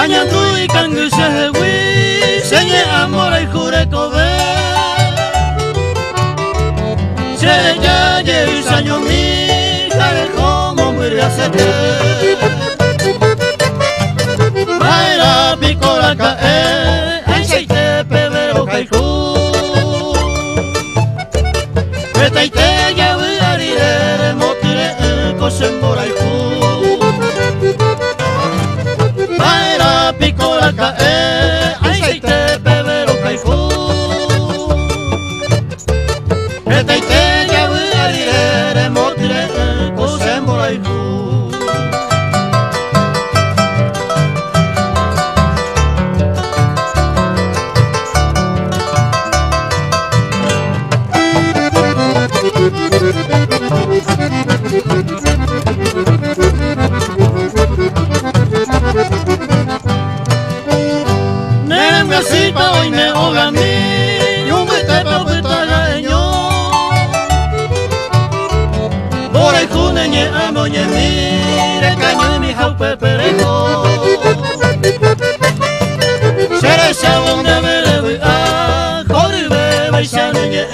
Añandui kangu sehewi senye amor y jure kobe se ya ye usaño mi jare como muere hacete Maera picora cae aceite pebero kaiku Petaite ya uarire motire kosembora iku Piccola cae, aceite pebero caifu E te ya voy a dire, motire, cosembora y fu Sipa hoy me ahoga a mí, yo me tepo betagaño. Por el juneñe amo y mire caño mi jaupe perejo. Seré sabón de bebe a joribe baixaneñe.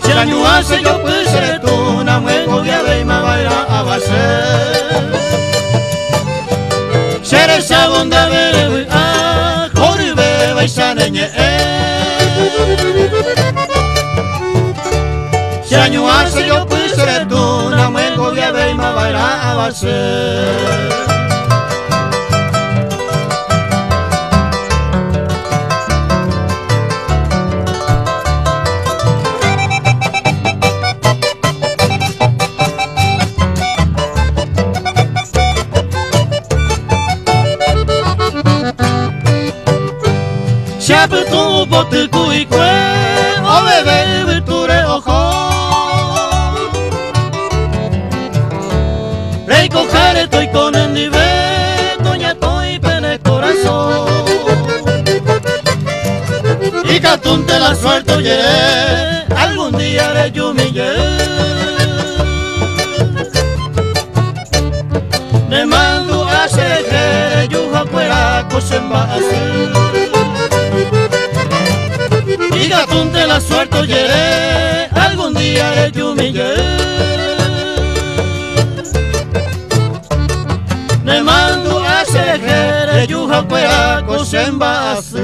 Si la nuance yo pues seré tú, na mueco ya ve ma baila a base. Seré sabón de bebe a joribe baixaneñe. Si añuarse yo pues seré tú, na mueco ya ve ma baila a base. Siapa tu bote kui kue, o bebe beture ojo. Rey cojare estoy con el nivel, doña estoy pene corazón. Y catunte la suelto yeré, algún día haré yo mi Me mando a seguir, yo afuera cosemba así. Y gatunte la suerte yeré, algún día haré yo humillé. Me mando a seguir, yo afuera cosemba así.